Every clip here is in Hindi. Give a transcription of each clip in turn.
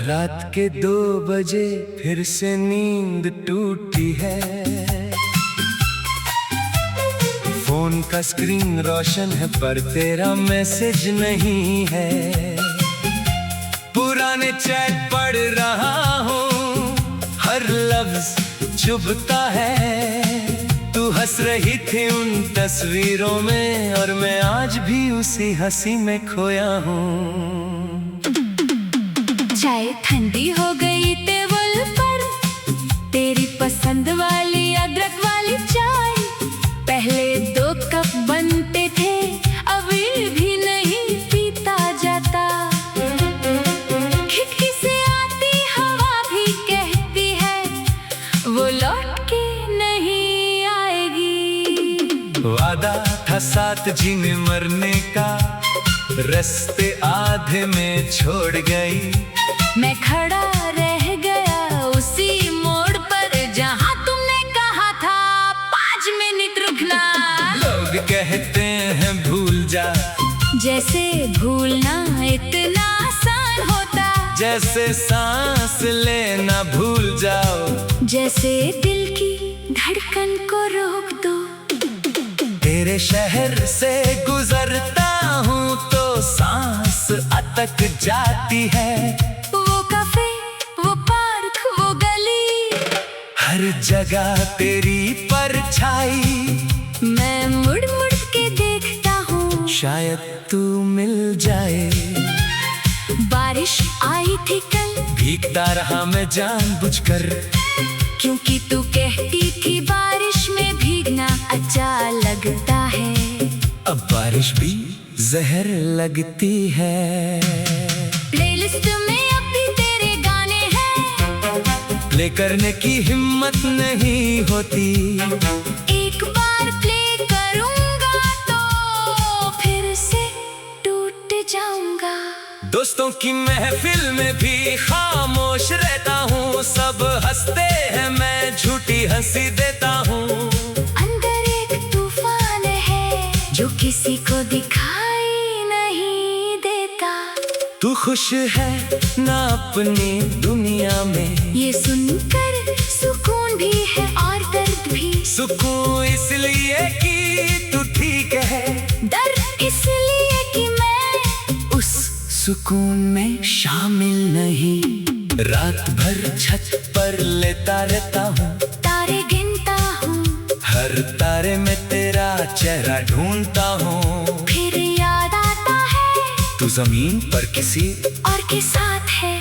रात के 2 बजे फिर से नींद टूटी है। फोन का स्क्रीन रोशन है पर तेरा मैसेज नहीं है। पुराने चैट पढ़ रहा हूँ, हर लफ्ज चुभता है। तू हंस रही थी उन तस्वीरों में और मैं आज भी उसी हंसी में खोया हूँ। चाय ठंडी हो गई टेबल पर, तेरी पसंद वाली अदरक वाली चाय। पहले 2 कप बनते थे, अभी भी नहीं पीता जाता। खिड़की से आती हवा भी कहती है वो लौट के नहीं आएगी। वादा था साथ जीने मरने का, रास्ते आधे में छोड़ गई। मैं खड़ा रह गया उसी मोड़ पर जहाँ तुमने कहा था 5 मिनट रुकना। लोग कहते हैं भूल जा, जैसे भूलना इतना आसान होता। जैसे सांस लेना भूल जाओ, जैसे दिल की धड़कन को रोक दो। तेरे शहर से गुजरता हूँ तो सांस अटक जाती है। वो काफे, वो पार्क, वो गली, हर जगह तेरी परछाई। मैं मुड़ मुड़ के देखता हूँ, शायद तू मिल जाए। बारिश आई थी कल, भीगता रहा मैं जानबूझकर, क्योंकि तू कहती थी बारिश में भीगना अच्छा लगता है। अब बारिश भी जहर लगती है। प्लेलिस्ट में अब भी तेरे गाने हैं, प्ले करने की हिम्मत नहीं होती। एक बार प्ले करूंगा तो फिर से टूट जाऊंगा। दोस्तों की महफिल में भी खामोश रहता हूँ, सब हंसते हैं मैं झूठी हंसी देता हूँ। अंदर एक तूफान है जो किसी को दिखाई नहीं देता। तू खुश है ना अपनी दुनिया में, ये सुनकर सुकून भी है और दर्द भी। सुकून इसलिए कि तू ठीक है, डर इसलिए कि मैं उस सुकून में शामिल नहीं। रात भर छत पर लेटा रहता हूँ, तारे गिनता हूँ, हर तारे में तेरा चेहरा ढूंढता हूँ। फिर याद आता है तू जमीन पर किसी और के साथ है।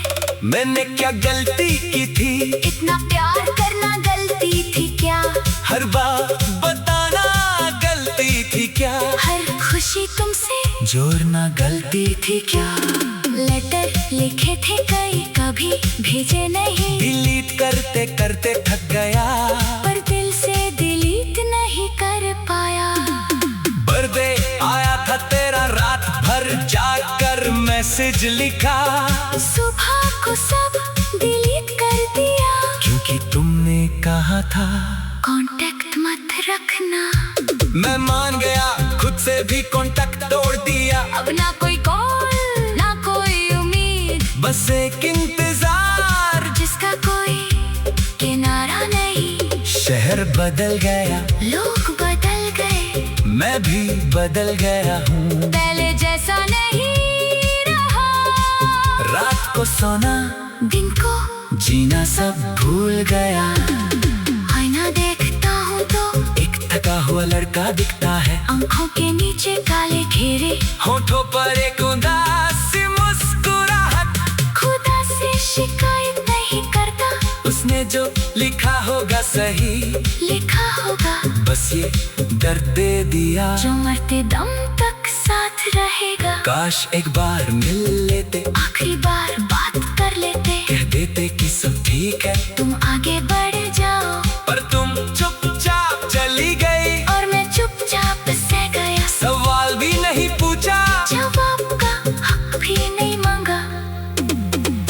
मैंने क्या गलती की थी, इतना प्यार करना गलती थी क्या? हर बात बताना गलती थी क्या? हर खुशी तुमसे जोड़ना गलती थी क्या? लेटर लिखे थे कई, कभी भेजे नहीं। डिलीट करते करते थक गया, पर दिल से डिलीट नहीं कर पाया। बर्थडे आया था तेरा, रात भर जाकर मैसेज लिखा। सुबह को सब डिलीट कर दिया, क्योंकि तुमने कहा था कांटेक्ट मत रखना। मैं मान गया, खुद से भी कांटेक्ट तोड़ दिया। अब ना कोई कॉल ना कोई उम्मीद, बस एक इंतजार जिसका कोई किनारा नहीं। शहर बदल गया, लोग बदल गए, मैं भी बदल गया हूँ। पहले जैसा नहीं रहा। रात को सोना, दिन को जीना सब भूल गया। आईना देखता हूँ तो एक थका हुआ लड़का दिखता है, आंखों के नीचे काले घेरे, होठों पर एक उदासी मुस्कुराहट। खुदा से शिकायत नहीं करता, उसने जो लिखा होगा सही लिखा होगा। बस ये दर्द दे दिया जो मरते दम तक साथ रहेगा। काश एक बार मिल लेते, आखिरी बार बात कर लेते, कह देते कि सब ठीक है। तुम आगे बढ़ जाओ, पर तुम चुपचाप चली गई और मैं चुपचाप सह गया। सवाल भी नहीं पूछा, जवाब का हक भी नहीं मांगा।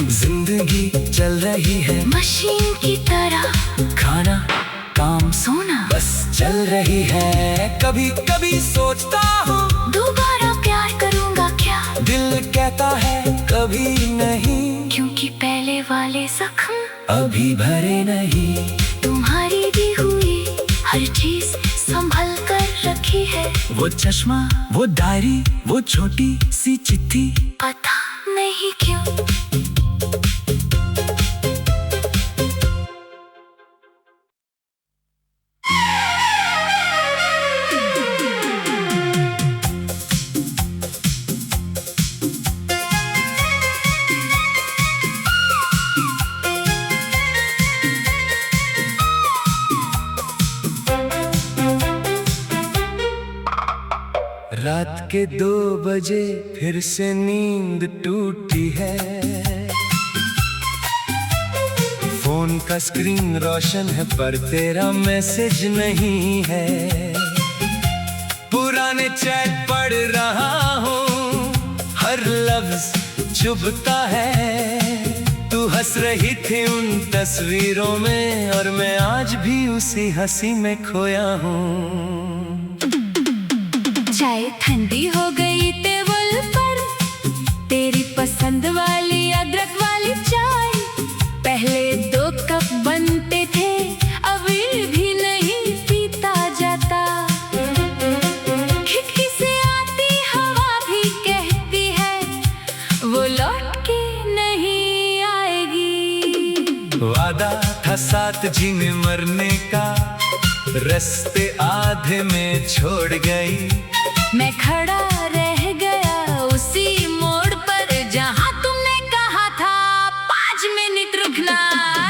जिंदगी चल रही है मशीन की तरह, खाना काम सोना बस चल रही है। कभी कभी सोचता हूँ दोबारा प्यार करूंगा क्या? दिल कहता है कभी नहीं। क्योंकि पहले वाले जख्म अभी भरे नहीं। तुम्हारी दी हुई हर चीज संभल कर रखी है। वो चश्मा, वो डायरी, वो छोटी सी चिट्ठी, पता नहीं क्यों रात के 2 बजे फिर से नींद टूटी है। फोन का स्क्रीन रोशन है पर तेरा मैसेज नहीं है। पुराने चैट पढ़ रहा हूँ, हर लफ्ज चुभता है। तू हंस रही थी उन तस्वीरों में और मैं आज भी उसी हंसी में खोया हूँ। चाय ठंडी हो गई टेबल पर, तेरी पसंद वाली अदरक वाली चाय। पहले 2 कप बनते थे, अभी भी नहीं पीता जाता। खिड़की से आती हवा भी कहती है वो लौट के नहीं आएगी। वादा था साथ जीने मरने का, रास्ते आधे में छोड़ गई। मैं खड़ा रह गया उसी मोड़ पर जहाँ तुमने कहा था 5 मिनट रुकना।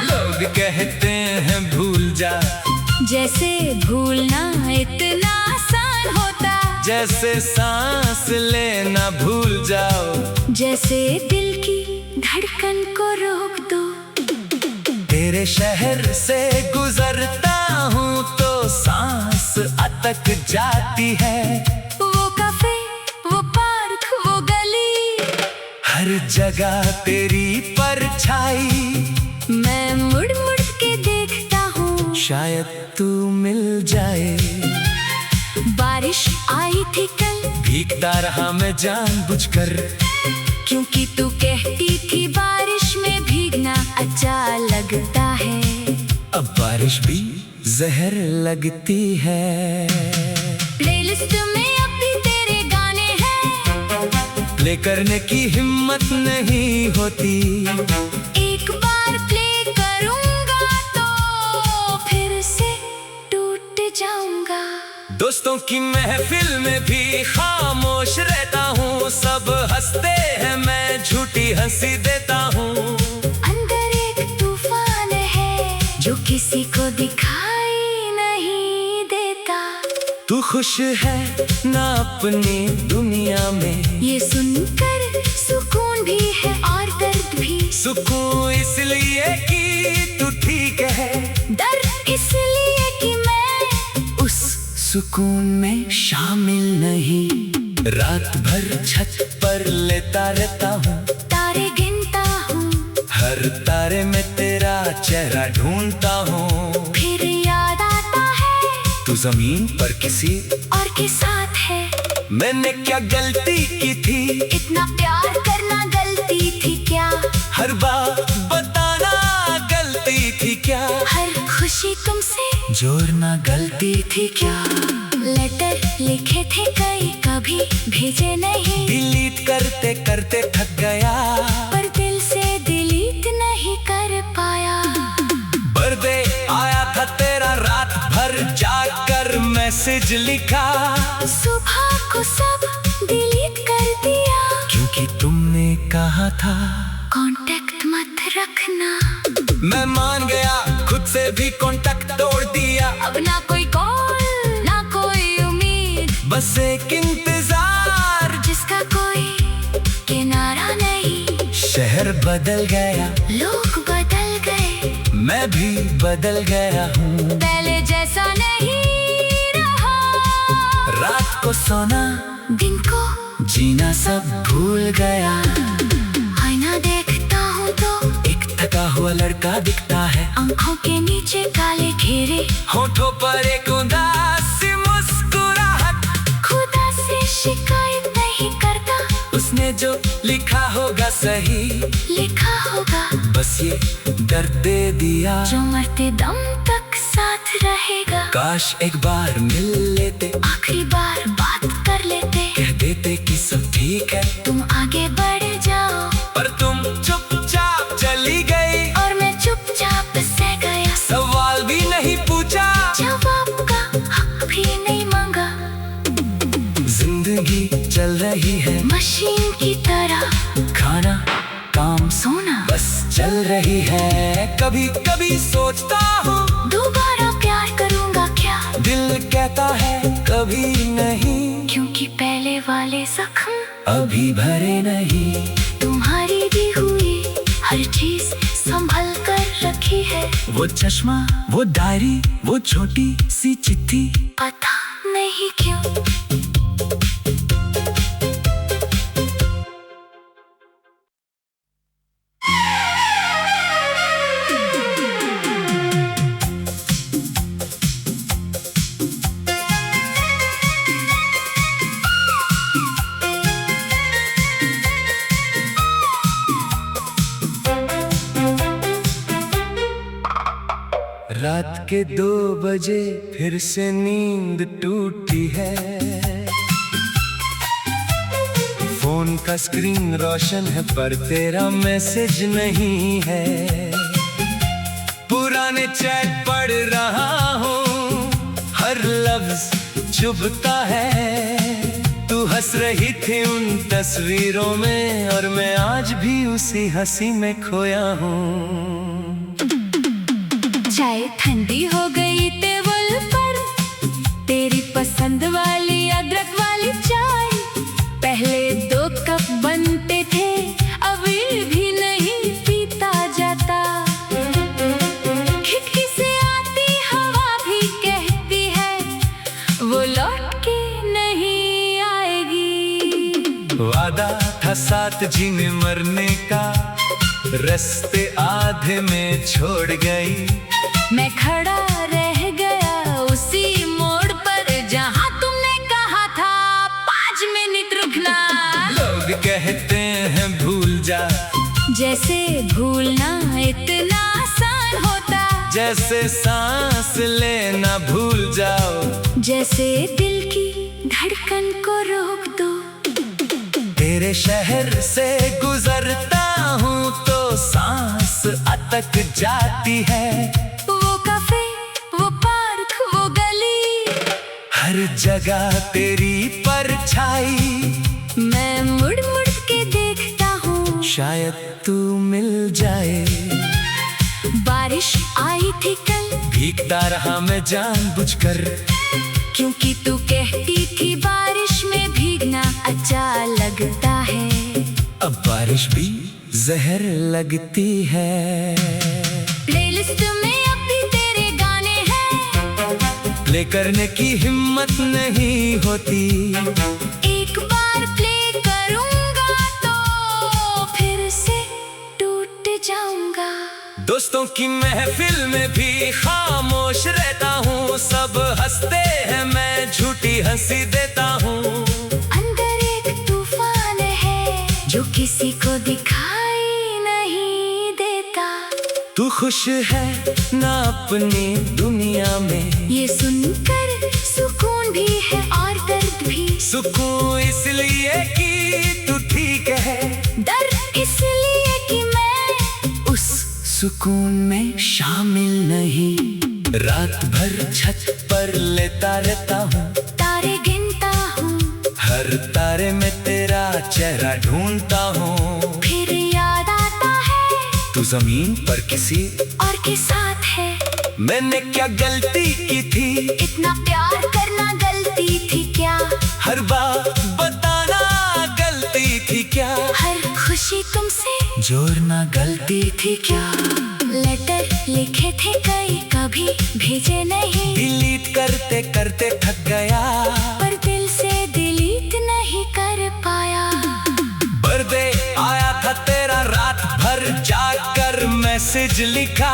लोग कहते हैं भूल जा, जैसे भूलना इतना आसान होता। जैसे सांस लेना भूल जाओ, जैसे दिल की धड़कन को रोक दो। तेरे शहर से गुजरता हूँ तो सांस अटक जाती है। वो काफे, वो पार्क, वो गली, हर जगह तेरी परछाई। मैं मुड़ मुड़ के देखता हूँ, शायद तू मिल जाए। बारिश आई थी कल, भीगता रहा मैं जानबूझकर, क्योंकि तू कहती थी बारिश में भीगना अच्छा लगता है। अब बारिश भी जहर लगती है। प्लेलिस्ट में अब भी तेरे गाने हैं, प्ले करने की हिम्मत नहीं होती। एक बार प्ले करूंगा तो फिर से टूट जाऊंगा। दोस्तों की महफिल में भी खामोश रहता हूँ। सब हंसते हैं, मैं झूठी हंसी देता हूँ। अंदर एक तूफान है जो किसी को दिखाई नहीं देता। तू खुश है ना अपनी दुनिया में, ये सुनकर सुकून भी है और दर्द भी। सुकून इसलिए कि तू ठीक है, दर्द इसलिए कि मैं उस सुकून में शामिल नहीं। रात भर छत पर लेटा रहता हूँ, तारे गिनता हूँ, हर तारे में तेरा चेहरा ढूंढता हूँ। फिर याद आता है तू जमीन पर किसी और के साथ है। मैंने क्या गलती की थी, इतना प्यार करना गलती थी क्या? हर बात बताना गलती थी क्या? हर खुशी तुमसे जोड़ना गलती थी क्या? लेटर लिखे थे कई, कभी भेजे नहीं। डिलीट करते करते थक गया, पर दिल से डिलीट नहीं कर पाया। बर्थडे आया था तेरा, रात भर जाकर मैसेज लिखा। सुबह को सब डिलीट कर दिया, क्योंकि तुमने कहा था कांटेक्ट मत रखना। मैं मान गया, खुद से भी कांटेक्ट तोड़ दिया। अब ना कोई कॉल ना कोई उम्मीद, बस एक इंतजार जिसका कोई किनारा नहीं। शहर बदल गया, लोग बदल गए, मैं भी बदल गया हूँ। पहले जैसा नहीं रहा। रात को सोना, दिन को जीना सब भूल गया। आईना देखता हूँ तो एक थका हुआ लड़का दिखता है, आंखों के नीचे काले घेरे, होठों पर एक उदासी मुस्कुराहट। खुदा से शिकायत नहीं करता, उसने जो लिखा होगा सही लिखा होगा, बस ये दर्द दे दिया जो मरते दम तक साथ रहेगा। काश एक बार मिल लेते, आखिरी बार बात कर लेते, कह देते कि सब ठीक है, तुम आगे बढ़ जाओ। पर तुम चुपचाप चली गई और मैं चुपचाप से गया, सवाल भी नहीं पूछा, जवाब का हक भी नहीं मांगा। जिंदगी चल रही है मशीन की तरह, खाना काम सोना बस चल रही है। कभी कभी सोचता हूँ दोबारा प्यार करूँगा क्या, दिल कहता है कभी नहीं, क्योंकि पहले वाले जख्म अभी भरे नहीं। तुम्हारी दी हुई हर चीज संभल कर रखी है, वो चश्मा, वो डायरी, वो छोटी सी चिट्ठी, पता नहीं क्यों। रात के 2 बजे फिर से नींद टूटी है, फोन का स्क्रीन रोशन है पर तेरा मैसेज नहीं है। पुराने चैट पढ़ रहा हूँ, हर लफ्ज चुभता है। तू हंस रही थी उन तस्वीरों में और मैं आज भी उसी हंसी में खोया हूँ। चाय ठंडी हो गई टेबल पर, तेरी पसंद वाली अदरक वाली चाय। पहले 2 कप बनते थे, अभी भी नहीं पीता जाता। खिड़की से आती हवा भी कहती है वो लौट के नहीं आएगी। वादा था साथ जीने मरने का, रास्ते आधे में छोड़ गई। मैं खड़ा रह गया उसी मोड़ पर जहाँ तुमने कहा था 5 मिनट रुकना। लोग कहते हैं भूल जा, जैसे भूलना इतना आसान होता, जैसे सांस लेना भूल जाओ, जैसे दिल की धड़कन को रोक दो। तेरे शहर से गुजरता हूँ तो सांस अटक जाती है। वो काफे, वो पार्क, वो गली, हर जगह तेरी परछाई, मैं मुड़ मुड़ के देखता हूँ, शायद तू मिल जाए। बारिश आई थी कल, भीगता रहा मैं जानबूझकर, क्योंकि तू कहती थी बारिश में भीगना अच्छा लगता है। अब बारिश भी जहर लगती है। प्लेलिस्ट में अब भी तेरे गाने हैं, प्ले करने की हिम्मत नहीं होती। एक बार प्ले करूँगा तो फिर से टूट जाऊँगा। दोस्तों की महफिल में भी खामोश रहता हूँ, सब हंसते हैं मैं झूठी हंसी देता हूँ। अंदर एक तूफान है जो किसी को दिखाई नहीं देता। तू खुश है ना अपनी दुनिया में, ये सुनकर सुकून भी है और दर्द भी। सुकून इसलिए कि तू ठीक है, दर्द इसलिए कि मैं उस सुकून में शामिल नहीं। रात भर छत पर लेटा रहता हूँ, तारे गिनता हूँ, हर तारे में तेरा चेहरा ढूंढता हूँ। फिर याद आता है तू जमीन पर किसी और के साथ है। मैंने क्या गलती की थी, इतना प्यार करना गलती थी क्या, हर बात बताना गलती थी क्या, हर खुशी तुमसे जोड़ना गलती थी क्या। लेटर लिखे थे कई, कभी भेजे नहीं, डिलीट करते करते थक गया, पर दिल से डिलीट नहीं कर पाया। बर्थडे आया था तेरा, रात भर जाकर मैसेज लिखा,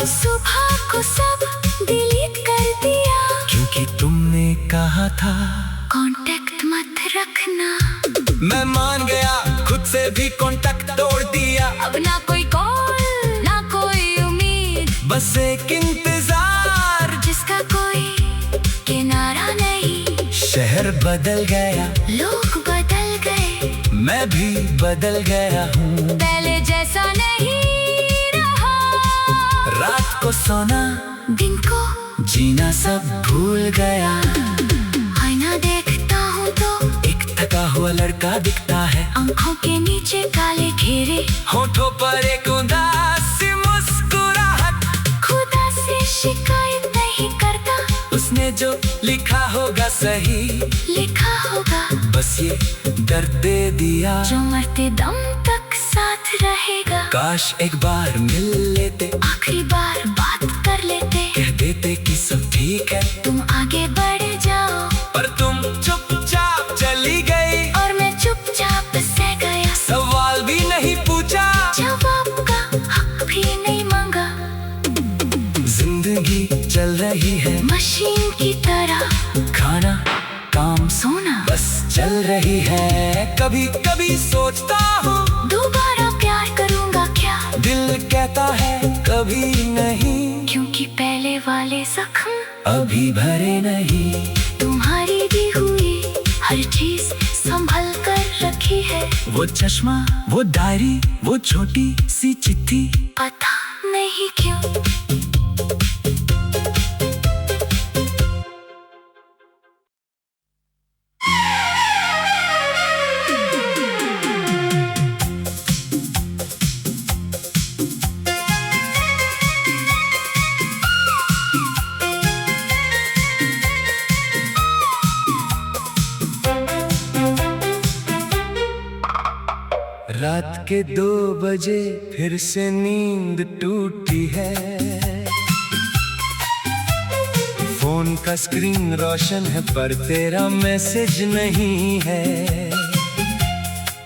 सुबह को सब डिलीट कर दिया, क्योंकि तुमने कहा था कांटेक्ट मत रखना। मैं मान गया, खुद से भी कांटेक्ट तोड़ दिया। अब ना कोई कॉल ना कोई उम्मीद, बस एक इंतजार जिसका कोई किनारा नहीं। शहर बदल गया, लोग बदल गए, मैं भी बदल गया हूँ। पहले जैसा नहीं रहा। रात को सोना, दिन को जीना सब भूल गया। आईना देखता हूँ तो एक थका हुआ लड़का दिखता है, आंखों के नीचे काले घेरे, होठों पर एक उदासी मुस्कुराहट। खुदा से शिकायत नहीं करता, उसने जो लिखा होगा सही लिखा होगा। बस ये दर्द दे दिया जो मरते दम तक साथ रहेगा। काश एक बार मिल लेते, आखिरी बार बात कर लेते, कह देते कि सब ठीक है। तुम आगे बढ़ जाओ, पर तुम चुपचाप चली गई और मैं चुपचाप सह गया। सवाल भी नहीं पूछा, जवाब का हक भी नहीं मांगा। जिंदगी चल रही है मशीन की तरह, खाना काम सोना बस चल रही है। कभी कभी सोचता हूँ दोबारा प्यार करूँगा क्या, दिल कहता है कभी नहीं, क्योंकि पहले वाले जख्म अभी भरे नहीं। तुम्हारी दी हुई हर चीज संभल कर रखी है। वो चश्मा, वो डायरी, वो छोटी सी चिट्ठी, पता नहीं क्यों रात के 2 बजे फिर से नींद टूटी है। फोन का स्क्रीन रोशन है पर तेरा मैसेज नहीं है।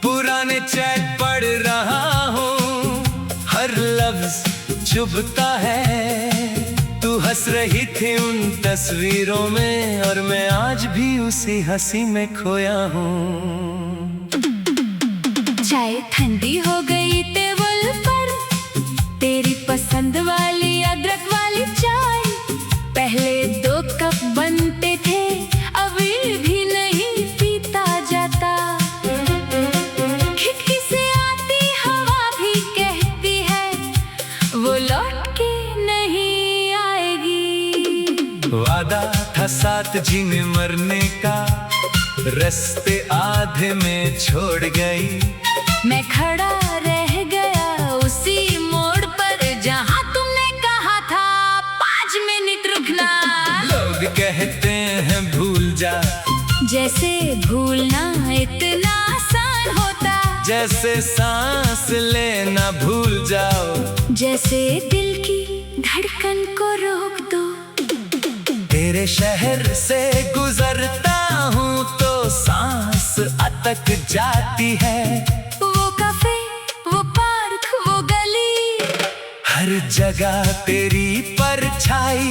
पुराने चैट पढ़ रहा हूँ, हर लफ्ज चुभता है। तू हंस रही थी उन तस्वीरों में और मैं आज भी उसी हंसी में खोया हूँ। चाय ठंडी हो गई टेबल पर, तेरी पसंद वाली अदरक वाली चाय। पहले 2 कप बनते थे, अभी भी नहीं पीता जाता। खिड़की से आती हवा भी कहती है वो लौट के नहीं आएगी। वादा था साथ जीने मरने का, रास्ते आधे में छोड़ गई। मैं खड़ा रह गया उसी मोड़ पर, जहाँ तुमने कहा था 5 मिनट रुकना। लोग कहते हैं भूल जा, जैसे भूलना इतना आसान होता। जैसे सांस लेना भूल जाओ, जैसे दिल की धड़कन को रोक दो। तेरे शहर से गुजरता हूँ तो सांस अटक जाती है। वो काफे, वो पार्क, वो गली, हर जगह तेरी परछाई।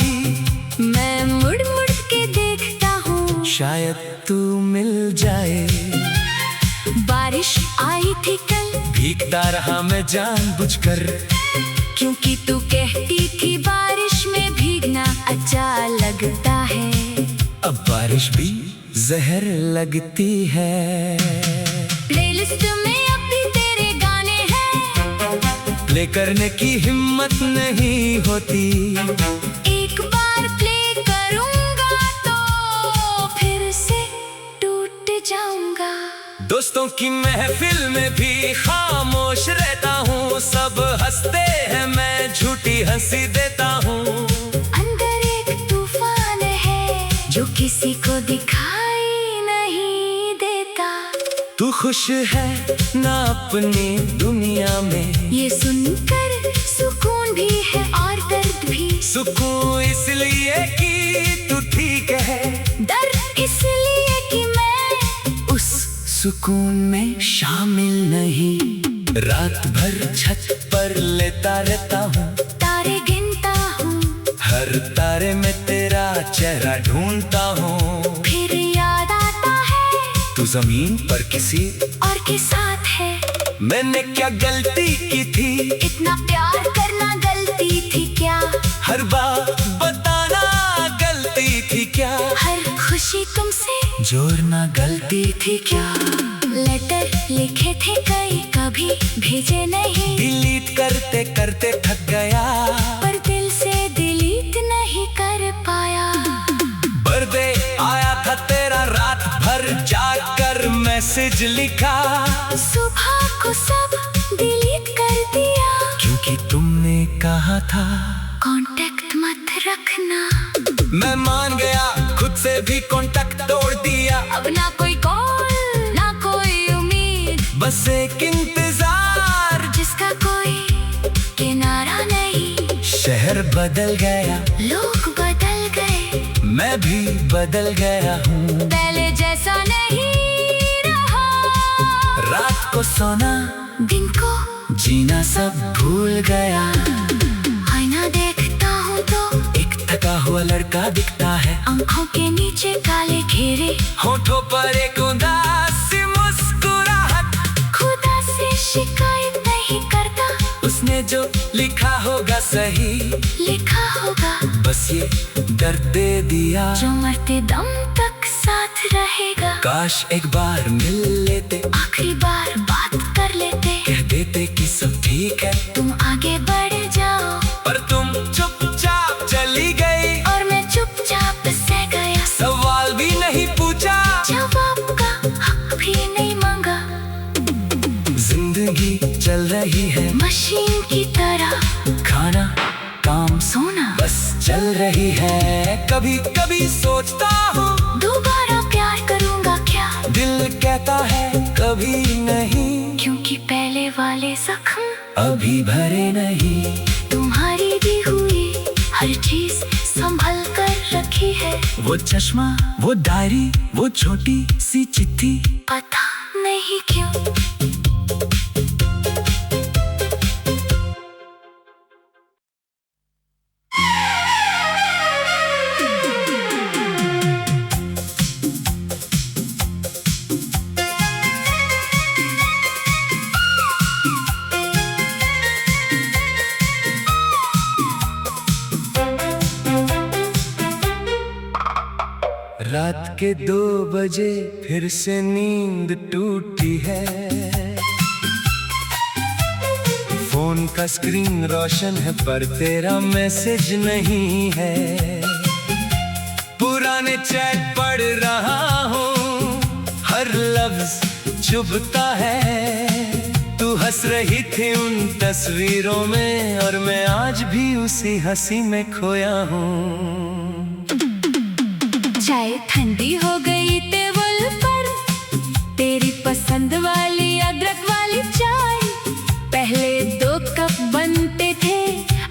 मैं मुड़ मुड़ के देखता हूँ, शायद तू मिल जाए। बारिश आई थी कल, भीगता रहा मैं जानबूझकर, क्योंकि तू कहती थी बारिश में भीगना अच्छा लगता है। अब बारिश भी जहर लगती है। प्लेलिस्ट में अब भी तेरे गाने हैं, प्ले करने की हिम्मत नहीं होती। एक बार प्ले करूंगा तो फिर से टूट जाऊंगा। दोस्तों की महफिल में भी खामोश रहता हूँ, सब हंसते हैं मैं झूठी हंसी देता हूँ। अंदर एक तूफान है जो किसी को दिखाई नहीं देता। तू खुश है ना अपनी दुनिया में, ये सुनकर सुकून भी है और दर्द भी। सुकून इसलिए कि तू ठीक है, दर्द इसलिए कि मैं उस सुकून में शामिल नहीं। रात भर छत पर लेटा रहता हूँ, तारे गिनता हूँ, हर तारे में तेरा चेहरा ढूंढता हूँ। फिर याद आता है तू जमीन पर किसी आपके साथ है। मैंने क्या गलती की थी, इतना प्यार करना गलती थी क्या? हर बात बताना गलती थी क्या? हर खुशी तुमसे जोड़ना गलती थी क्या? लेटर लिखे थे कई, कभी भेजे नहीं। डिलीट करते करते थक गया, पर दिल से डिलीट नहीं कर पाया। बर्थडे आया था तेरा, रात भर जाकर मैसेज लिखा। सुबह को सब डिलीट कर दिया, क्योंकि तुमने कहा था कांटेक्ट मत रखना। मैं मान गया, खुद से भी कांटेक्ट तोड़ दिया। अब ना कोई कॉल ना कोई उम्मीद, बस एक इंतजार जिसका कोई किनारा नहीं। शहर बदल गया, लोग बदल गए, मैं भी बदल गया हूँ। पहले जैसा नहीं रहा। रात को सोना, दिन को जीना सब भूल गया। आईना देखता हूँ तो एक थका हुआ लड़का दिखता है, आंखों के नीचे काले घेरे, होठों पर एक उदासी मुस्कुराहट। खुदा से शिकायत नहीं करता, उसने जो लिखा होगा सही लिखा होगा। बस ये दर्द दे दिया, जो मरते दम तक साथ रहेगा। काश एक बार मिल लेते, आखिरी बार बात कर लेते, कह देते कि सब ठीक है। तुम आगे बढ़ जाओ, पर तुम चुपचाप चली गई, और मैं चुपचाप सह गया। सवाल भी नहीं पूछा, जवाब का हक भी नहीं मांगा। जिंदगी चल रही है मशीन की तरह, खाना काम सोना बस चल रही है। कभी कभी सोचता हूँ दोबारा प्यार करूँगा क्या? दिल कहता है कभी नहीं, क्योंकि पहले वाले जख्म अभी भरे नहीं। तुम्हारी दी हुई हर चीज संभल कर रखी है। वो चश्मा, वो डायरी, वो छोटी सी चिट्ठी, पता नहीं क्यों रात के 2 बजे फिर से नींद टूटी है। फोन का स्क्रीन रोशन है पर तेरा मैसेज नहीं है। पुराने चैट पढ़ रहा हूँ, हर लफ्ज चुभता है। तू हंस रही थी उन तस्वीरों में, और मैं आज भी उसी हंसी में खोया हूँ। चाय ठंडी हो गई टेबल पर, तेरी पसंद वाली अदरक वाली चाय। पहले 2 कप बनते थे,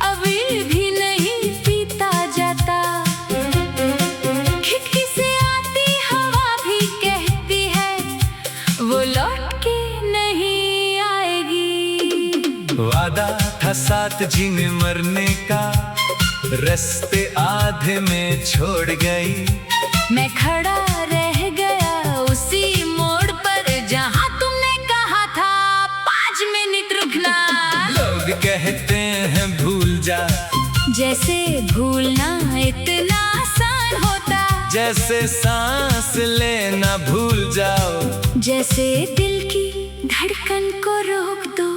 अभी भी नहीं पीता जाता। खिड़की से आती हवा भी कहती है, वो लौट के नहीं आएगी। वादा था साथ जीने मरने का, रास्ते आधे में छोड़ गई। मैं खड़ा रह गया उसी मोड़ पर, जहाँ तुमने कहा था 5 मिनट रुकना। लोग कहते हैं भूल जा, जैसे भूलना इतना आसान होता। जैसे सांस लेना भूल जाओ, जैसे दिल की धड़कन को रोक दो।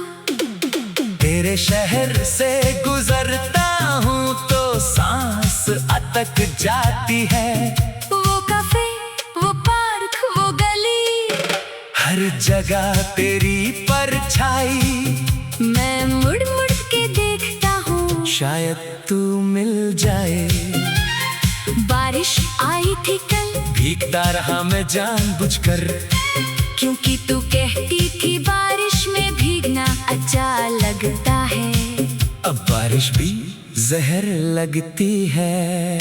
तेरे शहर से गुजरता हूँ तो सांस अटक जाती है। वो काफे, वो पार्क, वो गली, हर जगह तेरी परछाई। मैं मुड़ मुड़ के देखता हूँ, शायद तू मिल जाए। बारिश आई थी कल, भीगता रहा मैं जानबूझकर, क्योंकि तू कहती थी बारिश में भीगना अच्छा लगता है। अब बारिश भी जहर लगती है।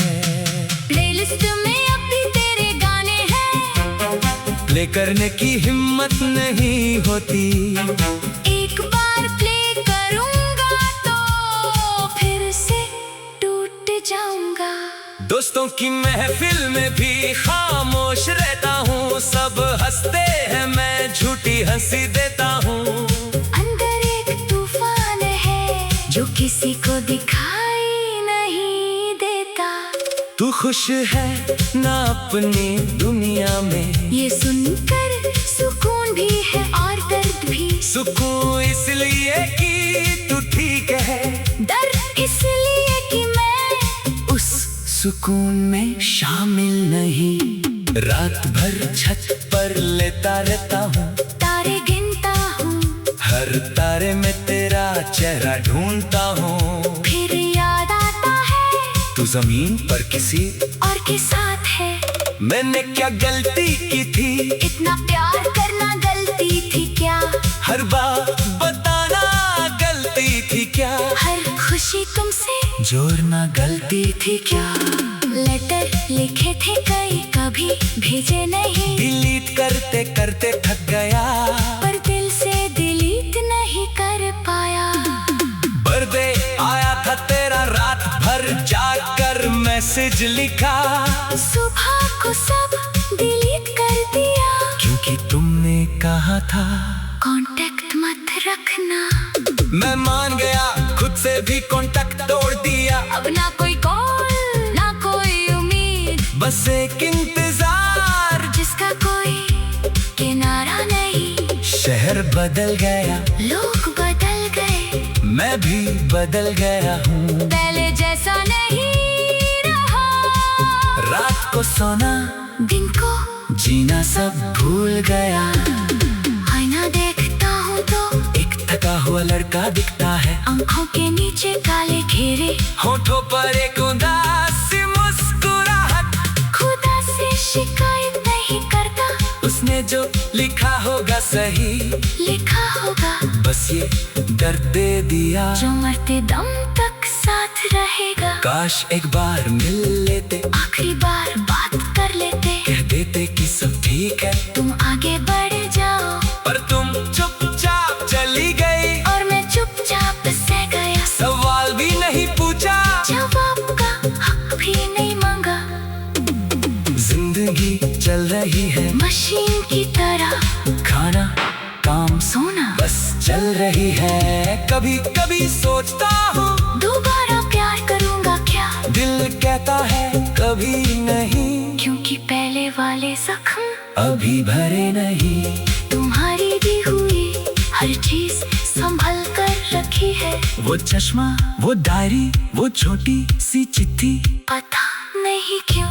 प्लेलिस्ट में अब भी तेरे गाने हैं, प्ले करने की हिम्मत नहीं होती। एक बार प्ले करूंगा तो फिर से टूट जाऊंगा। दोस्तों की महफिल में भी खामोश रहता हूँ, सब हंसते हैं मैं झूठी हंसी खुश है ना अपनी दुनिया में। ये सुनकर सुकून भी है और दर्द भी। सुकून इसलिए कि तू ठीक है, दर्द इसलिए कि मैं उस सुकून में शामिल नहीं। रात भर छत पर लेटा रहता हूँ, तारे गिनता हूँ, हर तारे में तेरा चेहरा ढूंढता हूँ। फिर याद आता है तू जमीन पर किसी और के साथ है। मैंने क्या गलती की थी, इतना प्यार करना गलती थी क्या? हर बात बताना गलती थी क्या? हर खुशी तुमसे जोड़ना गलती थी क्या? लेटर लिखे थे कई, कभी भेजे नहीं। डिलीट करते करते थक गया, पर दिल से डिलीट नहीं कर पाया। बर्थडे आया था तेरा, रात भर जाकर मैसेज लिखा। सुबह को सब डिलीट कर दिया, क्योंकि तुमने कहा था कांटेक्ट मत रखना। मैं मान गया, खुद से भी कांटेक्ट तोड़ दिया। अब ना कोई कॉल ना कोई उम्मीद, बस एक इंतजार जिसका कोई किनारा नहीं। शहर बदल गया, लोग बदल गए, मैं भी बदल गया हूँ। पहले जैसा नहीं रहा। रात को सोना, दिन को जीना सब भूल गया। आईना देखता हूँ तो एक थका हुआ लड़का दिखता है, आंखों के नीचे काले घेरे, होठों पर एक उदासी मुस्कुराहट। खुदा से शिकायत नहीं करता, उसने जो लिखा होगा सही लिखा होगा। बस ये दर्द दे दिया, जो मरते दम तक साथ रहेगा। काश एक बार मिल लेते, आखिरी बार बात कर लेते, कह देते कि सब ठीक है। तुम आगे बढ़ जाओ, पर तुम चुपचाप चली गई, और मैं चुपचाप सह गया। सवाल भी नहीं पूछा, जवाब का हक भी नहीं मांगा। जिंदगी चल रही है मशीन की तरह, खाना काम सोना बस चल रही है। कभी कभी सोचता हूँ दोबारा प्यार करूँगा क्या? दिल कहता है कभी नहीं, क्योंकि पहले वाले जख्म अभी भरे नहीं। तुम्हारी दी हुई हर चीज संभल कर रखी है। वो चश्मा, वो डायरी, वो छोटी सी चिट्ठी, पता नहीं क्यों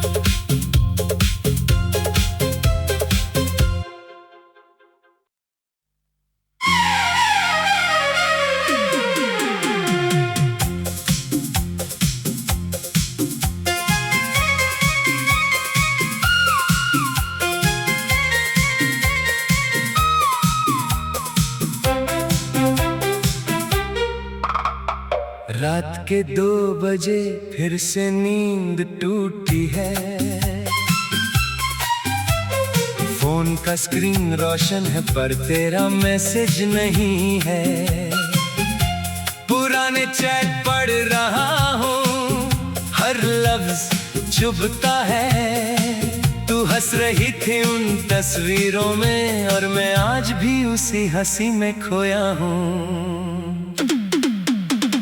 रात के 2 बजे फिर से नींद टूटी है। फोन का स्क्रीन रोशन है पर तेरा मैसेज नहीं है। पुराने चैट पढ़ रहा हूँ, हर लफ्ज चुभता है। तू हंस रही थी उन तस्वीरों में, और मैं आज भी उसी हंसी में खोया हूँ।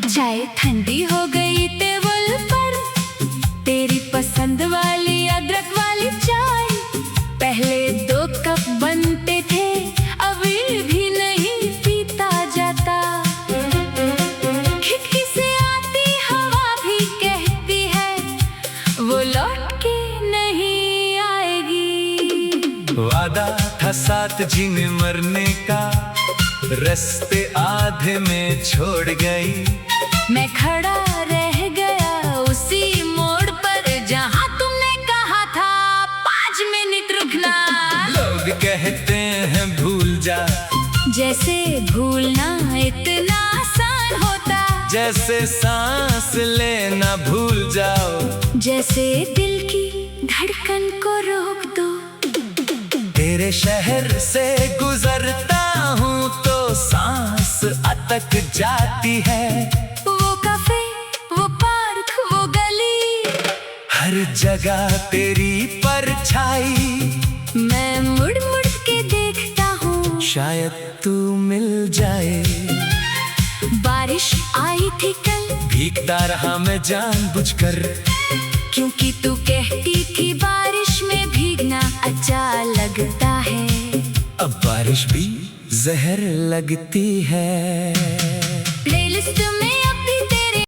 चाय ठंडी हो गई टेबल पर, तेरी पसंद वाली अदरक वाली चाय। पहले 2 कप बनते थे, अभी भी नहीं पीता जाता। खिड़की से आती हवा भी कहती है, वो लौट के नहीं आएगी। वादा था साथ जीने मरने का, रास्ते आधे में छोड़ गई। मैं खड़ा रह गया उसी मोड़ पर, जहाँ तुमने कहा था 5 मिनट रुकना। लोग कहते हैं भूल जा, जैसे भूलना इतना आसान होता। जैसे सांस लेना भूल जाओ, जैसे दिल की धड़कन को रोक दो। तेरे शहर से गुजरता हूँ तो सांस अटक जाती है। वो काफे, वो पार्क, वो गली, हर जगह तेरी परछाई। मैं मुड़ मुड़ के देखता हूँ, शायद तू मिल जाए। बारिश आई थी कल, भीगता रहा मैं जानबूझकर। क्योंकि तू कहती थी बारिश में भीगना अच्छा लगता है। अब बारिश भी जहर लगती है। प्लेलिस्ट